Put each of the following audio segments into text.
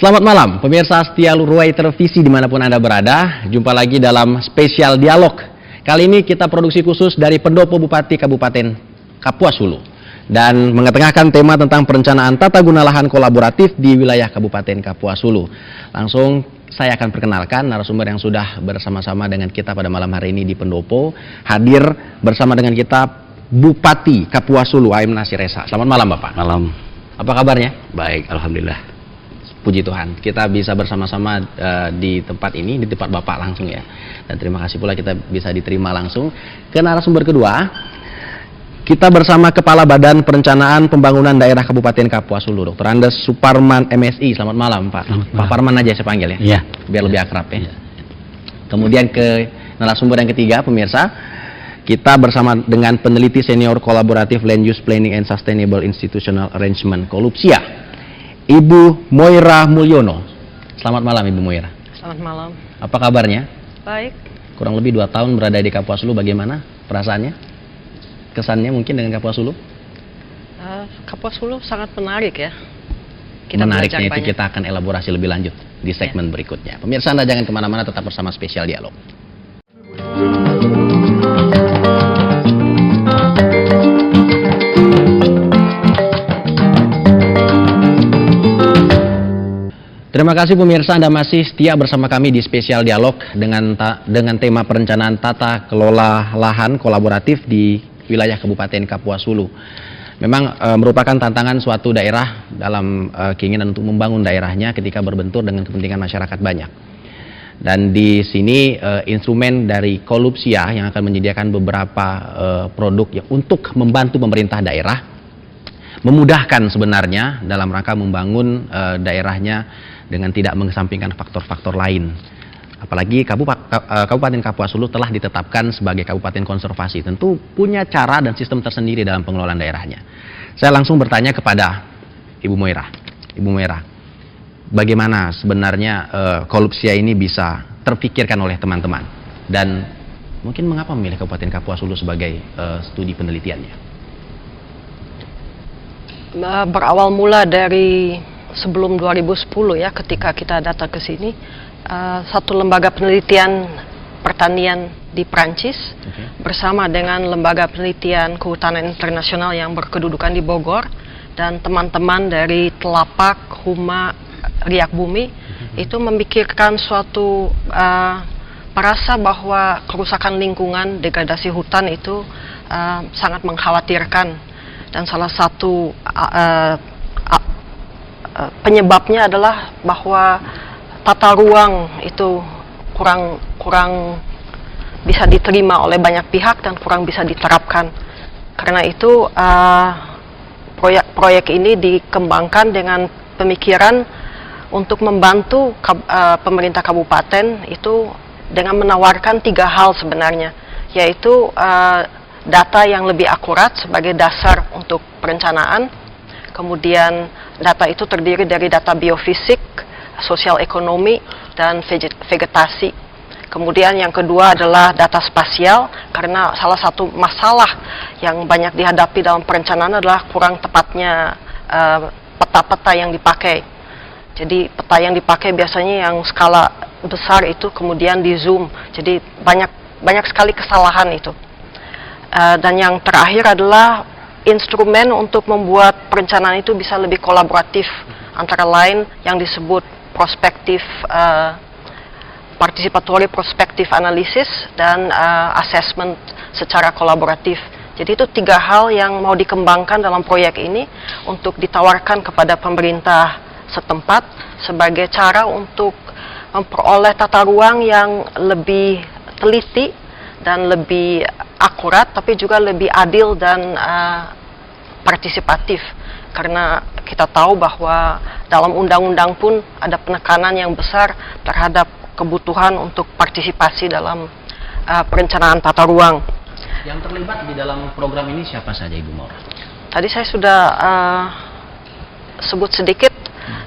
Selamat malam, pemirsa setia Ruwai Televisi dimanapun Anda berada. Jumpa lagi dalam spesial dialog. Kali ini kita produksi khusus dari Pendopo Bupati Kabupaten Kapuas Hulu. Dan mengetengahkan tema tentang perencanaan tata guna lahan kolaboratif di wilayah Kabupaten Kapuas Hulu. Langsung saya akan perkenalkan narasumber yang sudah bersama-sama dengan kita pada malam hari ini di Pendopo. Hadir bersama dengan kita Bupati Kapuas Hulu, Aim Nasir Esa. Selamat malam Bapak. Malam. Apa kabarnya? Baik, alhamdulillah. Puji Tuhan, kita bisa bersama-sama di tempat ini, di tempat Bapak langsung ya. Dan terima kasih pula kita bisa diterima langsung. Ke narasumber kedua, kita bersama Kepala Badan Perencanaan Pembangunan Daerah Kabupaten Kapuas Hulu, Dr. Andes Suparman MSI. Selamat malam Pak. Selamat malam. Pak Parman aja saya panggil ya. Iya. Biar lebih akrab ya. Kemudian ke narasumber yang ketiga, pemirsa, kita bersama dengan peneliti senior kolaboratif Land Use Planning and Sustainable Institutional Arrangement Kolupsia, Ibu Moira Mulyono. Selamat malam Ibu Moira. Selamat malam. Apa kabarnya? Baik. Kurang lebih 2 tahun berada di Kapuas Hulu, bagaimana perasaannya? Kesannya mungkin dengan Kapuas Hulu? Kapuas Hulu sangat menarik ya. Menariknya itu kita akan elaborasi lebih lanjut di segmen berikutnya. Pemirsa Anda jangan kemana-mana, tetap bersama Spesial Dialog. Terima kasih pemirsa, Anda masih setia bersama kami di Spesial Dialog dengan tema perencanaan tata kelola lahan kolaboratif di wilayah Kabupaten Kapuas Hulu. Memang merupakan tantangan suatu daerah dalam keinginan untuk membangun daerahnya ketika berbentur dengan kepentingan masyarakat banyak. Dan di sini instrumen dari Kolupsia yang akan menyediakan beberapa produk yang untuk membantu pemerintah daerah, memudahkan sebenarnya dalam rangka membangun daerahnya dengan tidak mengesampingkan faktor-faktor lain. Apalagi Kabupaten Kapuas Hulu telah ditetapkan sebagai kabupaten konservasi, tentu punya cara dan sistem tersendiri dalam pengelolaan daerahnya. Saya langsung bertanya kepada Ibu Moira. Ibu Moira, bagaimana sebenarnya Kolupsia ini bisa terpikirkan oleh teman-teman? Dan mungkin mengapa memilih Kabupaten Kapuas Hulu sebagai studi penelitiannya? Berawal mula dari sebelum 2010 ya, ketika kita datang ke sini, satu lembaga penelitian pertanian di Prancis bersama dengan lembaga penelitian kehutanan internasional yang berkedudukan di Bogor dan teman-teman dari Telapak, Huma, Riak Bumi itu memikirkan suatu merasa bahwa kerusakan lingkungan, degradasi hutan itu sangat mengkhawatirkan, dan salah satu penyebabnya adalah bahwa tata ruang itu kurang bisa diterima oleh banyak pihak dan kurang bisa diterapkan. Karena itu proyek ini dikembangkan dengan pemikiran untuk membantu pemerintah kabupaten itu dengan menawarkan 3 hal sebenarnya, yaitu data yang lebih akurat sebagai dasar untuk perencanaan. Kemudian data itu terdiri dari data biofisik, sosial ekonomi, dan vegetasi. Kemudian yang kedua adalah data spasial, karena salah satu masalah yang banyak dihadapi dalam perencanaan adalah kurang tepatnya peta-peta yang dipakai. Jadi peta yang dipakai biasanya yang skala besar itu kemudian di zoom, jadi banyak sekali kesalahan itu. Dan yang terakhir adalah instrumen untuk membuat perencanaan itu bisa lebih kolaboratif, antara lain yang disebut prospektif, participatory prospektif analisis, dan assessment secara kolaboratif. Jadi itu 3 hal yang mau dikembangkan dalam proyek ini untuk ditawarkan kepada pemerintah setempat sebagai cara untuk memperoleh tata ruang yang lebih teliti dan lebih akurat, tapi juga lebih adil dan partisipatif. Karena kita tahu bahwa dalam undang-undang pun ada penekanan yang besar terhadap kebutuhan untuk partisipasi dalam perencanaan tata ruang. Yang terlibat di dalam program ini siapa saja Ibu Moira? Tadi saya sudah sebut sedikit,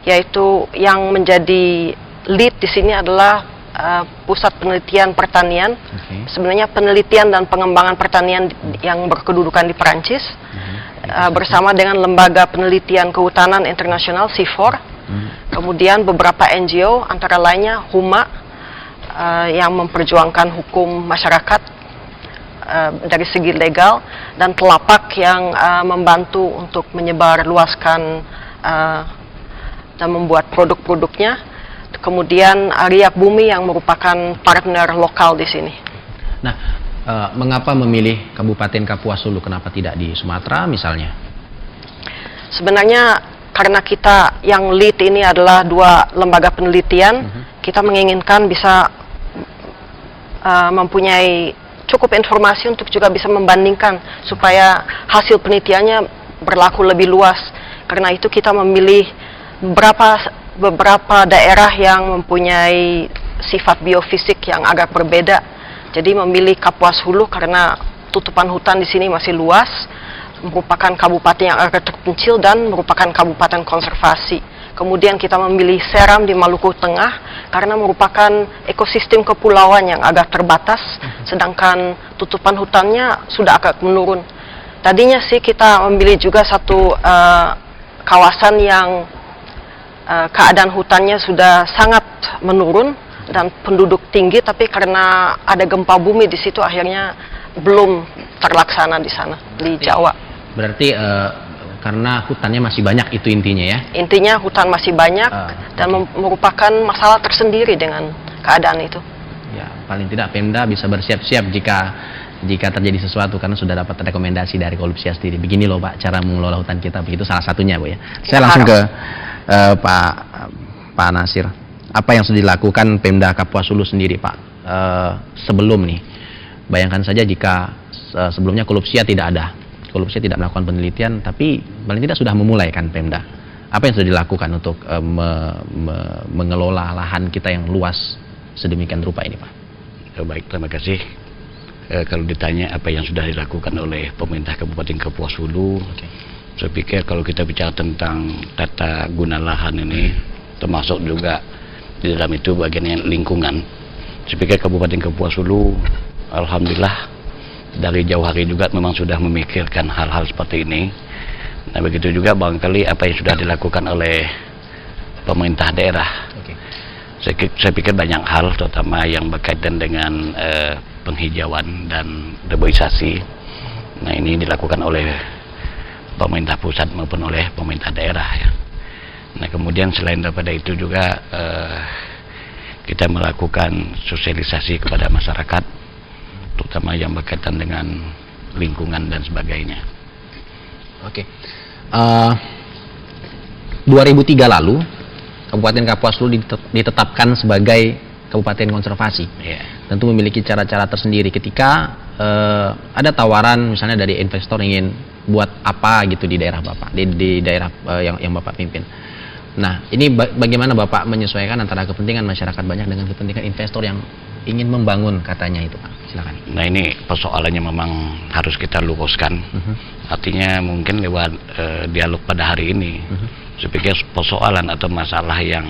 yaitu yang menjadi lead di sini adalah Pusat Penelitian Pertanian. Sebenarnya penelitian dan pengembangan pertanian yang berkedudukan di Perancis, bersama dengan Lembaga Penelitian Kehutanan Internasional CIFOR, Kemudian beberapa NGO, antara lainnya Huma, yang memperjuangkan hukum masyarakat dari segi legal, dan Telapak yang membantu untuk menyebarluaskan dan membuat produk-produknya. Kemudian Riak Bumi yang merupakan partner lokal di sini. Nah, mengapa memilih Kabupaten Kapuas Hulu? Kenapa tidak di Sumatera misalnya? Sebenarnya karena kita yang lead ini adalah 2 lembaga penelitian, kita menginginkan bisa mempunyai cukup informasi untuk juga bisa membandingkan supaya hasil penelitiannya berlaku lebih luas. Karena itu kita memilih beberapa daerah yang mempunyai sifat biofisik yang agak berbeda. Jadi memilih Kapuas Hulu karena tutupan hutan di sini masih luas, merupakan kabupaten yang agak terpencil dan merupakan kabupaten konservasi. Kemudian kita memilih Seram di Maluku Tengah karena merupakan ekosistem kepulauan yang agak terbatas, sedangkan tutupan hutannya sudah agak menurun. Tadinya sih kita memilih juga satu kawasan yang keadaan hutannya sudah sangat menurun dan penduduk tinggi, tapi karena ada gempa bumi di situ akhirnya belum terlaksana di sana, di Jawa. Berarti karena hutannya masih banyak, itu intinya ya? Intinya hutan masih banyak dan merupakan masalah tersendiri dengan keadaan itu. Ya, paling tidak Pemda bisa bersiap-siap jika terjadi sesuatu karena sudah dapat rekomendasi dari Kolupsia sendiri. Begini loh Pak, cara mengelola hutan kita, begitu salah satunya Bu ya. Saya langsung ke Pak Nasir. Apa yang sudah dilakukan Pemda Kapuas Hulu sendiri Pak sebelum nih? Bayangkan saja jika sebelumnya Kolupsia tidak ada. Kolupsia tidak melakukan penelitian, tapi paling tidak sudah memulai kan Pemda. Apa yang sudah dilakukan untuk mengelola lahan kita yang luas sedemikian rupa ini Pak? Baik, terima kasih. Kalau ditanya apa yang sudah dilakukan oleh pemerintah Kabupaten Kapuas Hulu, saya pikir kalau kita bicara tentang tata guna lahan ini, termasuk juga di dalam itu bagian lingkungan, saya pikir Kabupaten Kapuas Hulu, alhamdulillah, dari jauh hari juga memang sudah memikirkan hal-hal seperti ini. Nah begitu juga barangkali apa yang sudah dilakukan oleh pemerintah daerah. Saya pikir banyak hal, terutama yang berkaitan dengan penghijauan dan reboisasi. Nah ini dilakukan oleh pemerintah pusat maupun oleh pemerintah daerah ya. Nah kemudian selain daripada itu juga kita melakukan sosialisasi kepada masyarakat, terutama yang berkaitan dengan lingkungan dan sebagainya. Oke. 2003 lalu Kabupaten Kapuas Hulu ditetapkan sebagai kabupaten konservasi. Tentu memiliki cara-cara tersendiri ketika ada tawaran misalnya dari investor ingin buat apa gitu di daerah Bapak, di daerah yang Bapak pimpin. Nah, ini bagaimana Bapak menyesuaikan antara kepentingan masyarakat banyak dengan kepentingan investor yang ingin membangun katanya itu Pak? Silakan. Nah ini persoalannya memang harus kita luruskan. Artinya mungkin lewat dialog pada hari ini, saya pikir persoalan atau masalah yang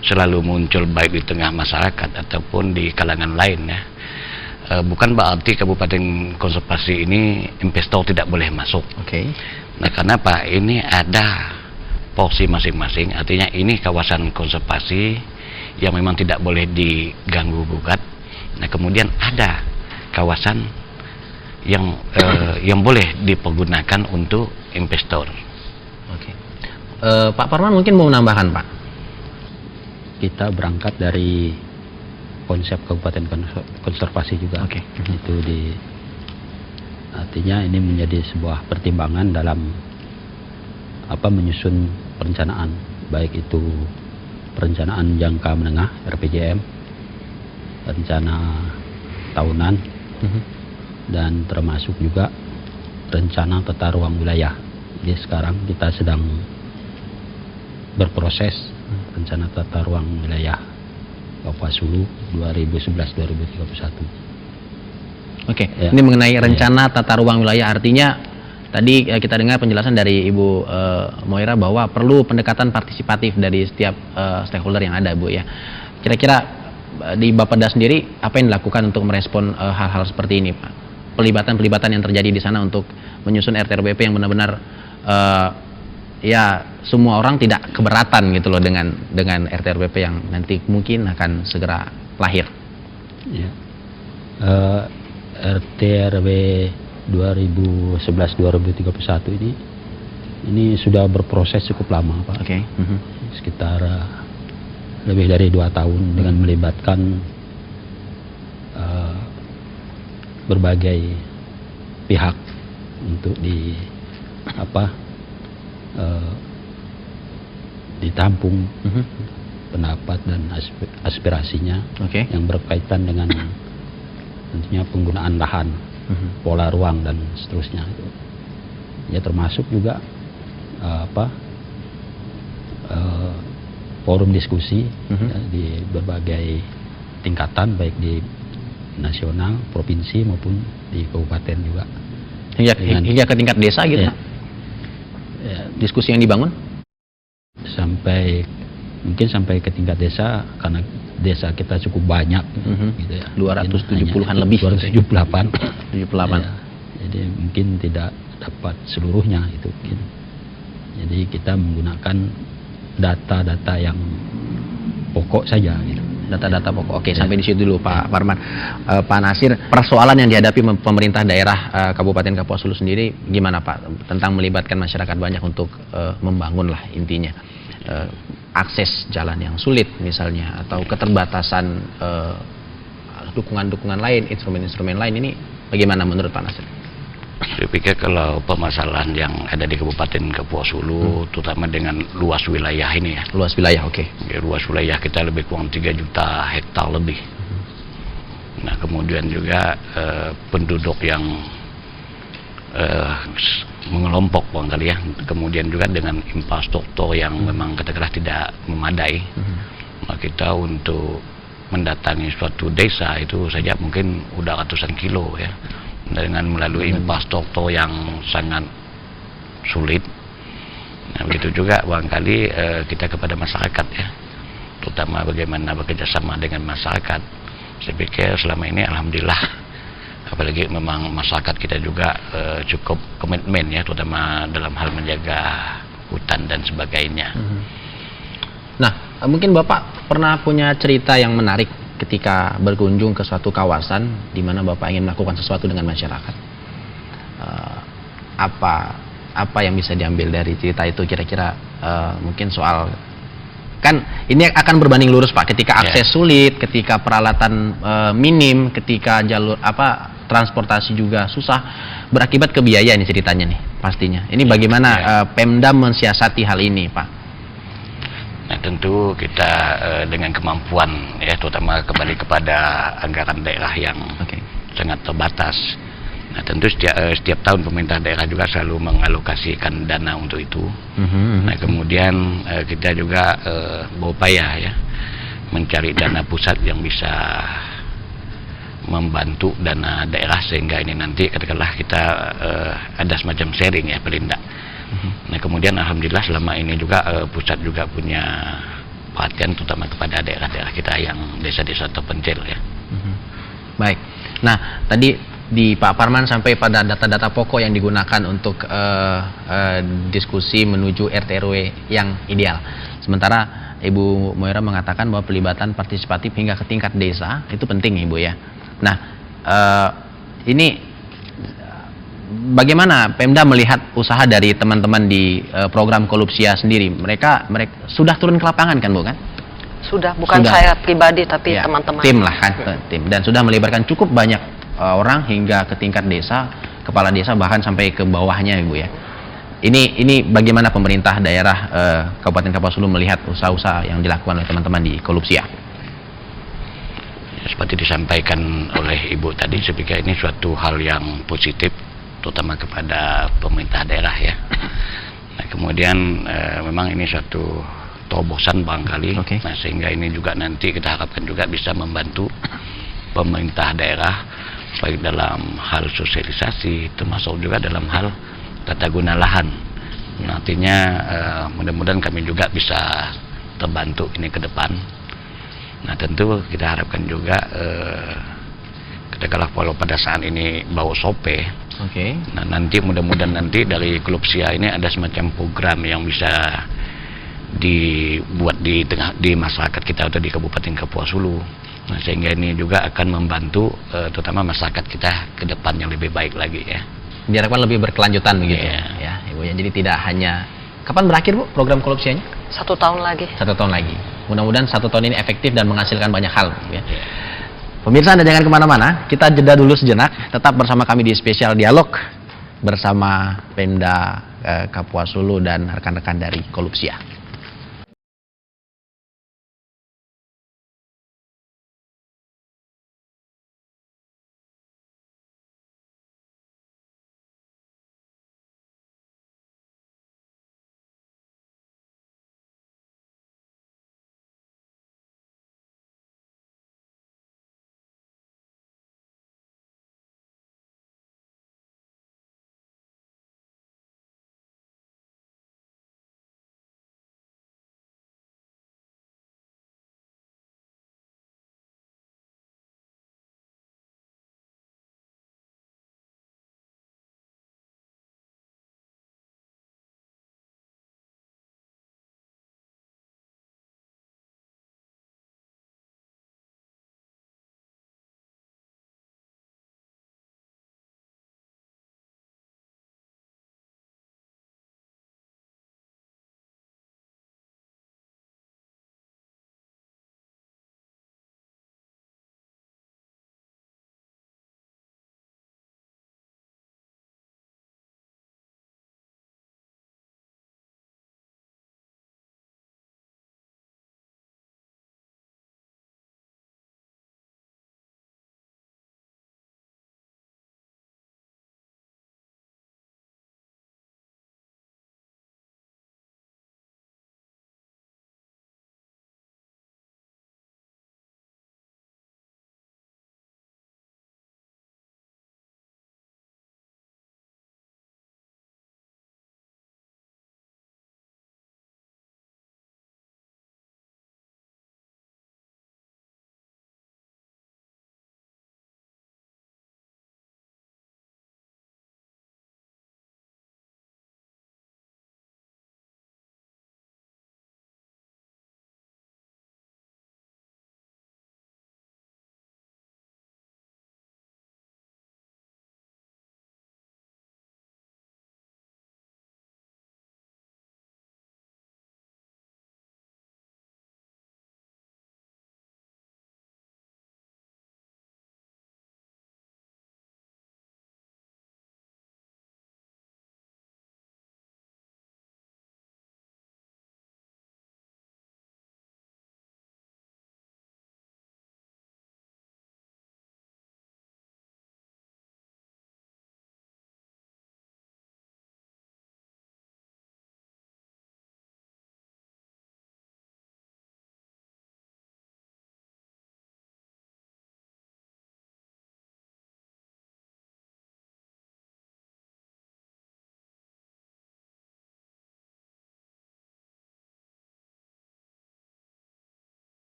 selalu muncul baik di tengah masyarakat ataupun di kalangan lain ya, bukan berarti kabupaten konservasi ini investor tidak boleh masuk. Nah karena Pak, ini ada porsi masing-masing, artinya ini kawasan konservasi yang memang tidak boleh diganggu gugat. Nah kemudian ada kawasan yang boleh dipergunakan untuk investor. Pak Parman mungkin mau menambahkan Pak? Kita berangkat dari konsep kabupaten konservasi juga. Itu artinya ini menjadi sebuah pertimbangan dalam menyusun perencanaan, baik itu perencanaan jangka menengah RPJM, rencana tahunan, dan termasuk juga rencana tata ruang wilayah. Jadi sekarang kita sedang berproses rencana tata ruang wilayah Kapuas Hulu 2011-2031. Ini mengenai rencana tata ruang wilayah, artinya tadi kita dengar penjelasan dari Ibu Moira bahwa perlu pendekatan partisipatif dari setiap stakeholder yang ada Bu ya. Kira-kira di Bapeda sendiri apa yang dilakukan untuk merespon hal-hal seperti ini Pak? Pelibatan yang terjadi di sana untuk menyusun RTRBP yang benar-benar ya semua orang tidak keberatan gitu loh dengan RT RPP yang nanti mungkin akan segera lahir. Ya. RT RW 2011-2031 ini sudah berproses cukup lama, Pak. Oke. Sekitar lebih dari 2 tahun dengan melibatkan berbagai pihak untuk ditampung pendapat dan aspirasinya yang berkaitan dengan tentunya penggunaan lahan, pola ruang dan seterusnya. Ya termasuk juga forum diskusi ya, di berbagai tingkatan baik di nasional, provinsi maupun di kabupaten juga. Hingga ke tingkat desa gitu. Ya, diskusi yang dibangun mungkin sampai ke tingkat desa, karena desa kita cukup banyak gitu ya. 270-an lebih. 278. Ya, jadi mungkin tidak dapat seluruhnya itu mungkin. Jadi kita menggunakan data-data yang pokok saja gitu. Data-data pokok. Oke, sampai di situ dulu Pak Parman. Pak Nasir, persoalan yang dihadapi pemerintah daerah Kabupaten Kapuas Hulu sendiri gimana Pak? Tentang melibatkan masyarakat banyak untuk membangun lah intinya. Akses jalan yang sulit misalnya, atau keterbatasan dukungan-dukungan lain, instrumen-instrumen lain, ini bagaimana menurut Pak Nasir? Saya pikir kalau permasalahan yang ada di Kabupaten Kapuas Hulu, terutama dengan luas wilayah ini ya. Luas wilayah, oke. Ya, luas wilayah kita lebih kurang 3 juta hektar lebih. Nah, kemudian juga penduduk yang mengelompok barangkali ya. Kemudian juga dengan infrastruktur yang memang katakanlah tidak memadai. Nah, kita untuk mendatangi suatu desa itu saja mungkin udah ratusan kilo ya. Dengan melalui infrastruktur yang sangat sulit. Nah, begitu juga barangkali kita kepada masyarakat ya, terutama bagaimana bekerjasama dengan masyarakat. Saya pikir selama ini alhamdulillah, apalagi memang masyarakat kita juga cukup komitmen ya, terutama dalam hal menjaga hutan dan sebagainya. Nah, mungkin Bapak pernah punya cerita yang menarik ketika berkunjung ke suatu kawasan di mana Bapak ingin melakukan sesuatu dengan masyarakat. Apa yang bisa diambil dari cerita itu kira-kira? Mungkin soal, kan ini akan berbanding lurus Pak, ketika akses sulit, ketika peralatan minim, ketika jalur transportasi juga susah, berakibat ke biaya nih ceritanya nih pastinya. Ini bagaimana Pemda mensiasati hal ini Pak? Nah, tentu kita dengan kemampuan ya, terutama kembali kepada anggaran daerah yang sangat terbatas. Nah, tentu setiap tahun pemerintah daerah juga selalu mengalokasikan dana untuk itu. Nah, kemudian kita juga berupaya ya mencari dana pusat yang bisa membantu dana daerah, sehingga ini nanti katakanlah kita ada semacam sharing ya, paling tidak. Nah, kemudian alhamdulillah selama ini juga pusat juga punya perhatian terutama kepada daerah-daerah kita yang desa-desa terpencil ya. Baik. Nah, tadi di Pak Parman sampai pada data-data pokok yang digunakan untuk diskusi menuju RT RW yang ideal. Sementara Ibu Moira mengatakan bahwa pelibatan partisipatif hingga ke tingkat desa itu penting Ibu ya. Nah, ini bagaimana Pemda melihat usaha dari teman-teman di program Kolupsia sendiri? Mereka sudah turun ke lapangan kan Bu kan? Sudah, bukan saya pribadi tapi teman-teman. Tim lah kan, tim, dan sudah melibatkan cukup banyak orang hingga ke tingkat desa, kepala desa, bahkan sampai ke bawahnya Ibu ya. Ini bagaimana pemerintah daerah Kabupaten Kapuas Hulu melihat usaha-usaha yang dilakukan oleh teman-teman di Kolupsia? Ya, seperti disampaikan oleh Ibu tadi, saya pikir ini suatu hal yang positif, terutama kepada pemerintah daerah ya. Nah, kemudian memang ini suatu terobosan barangkali. Nah, sehingga ini juga nanti kita harapkan juga bisa membantu pemerintah daerah baik dalam hal sosialisasi, termasuk juga dalam hal tata guna lahan. Nah, artinya mudah-mudahan kami juga bisa terbantu ini ke depan. Nah, tentu kita harapkan juga katakanlah kalau pada saat ini bau sope Oke. Nah, nanti mudah-mudahan nanti dari Kolupsia ini ada semacam program yang bisa dibuat di masyarakat kita atau di Kabupaten Kapuas Hulu. Nah, sehingga ini juga akan membantu terutama masyarakat kita ke depan yang lebih baik lagi ya. Diharapkan lebih berkelanjutan begitu Iya. ya, Ibu ya. Jadi tidak hanya kapan berakhir Bu program Kolupsianya? 1 tahun lagi. 1 tahun lagi. Mudah-mudahan 1 tahun ini efektif dan menghasilkan banyak hal ya. Pemirsa, Anda jangan kemana-mana, kita jeda dulu sejenak, tetap bersama kami di Spesial Dialog bersama Pemda Kapuas Hulu dan rekan-rekan dari Kolupsia.